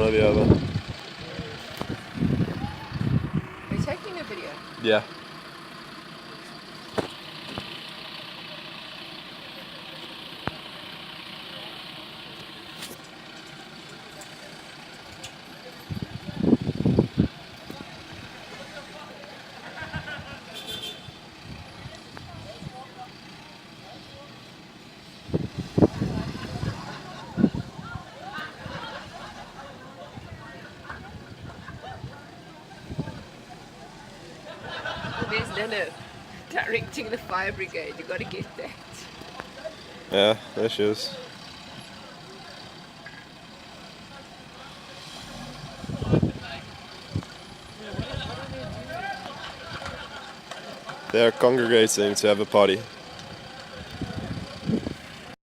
of the other. Are you taking a video? Yeah. There's Nana directing the fire brigade. You gotta get that. Yeah, there she is. They're congregating to have a party.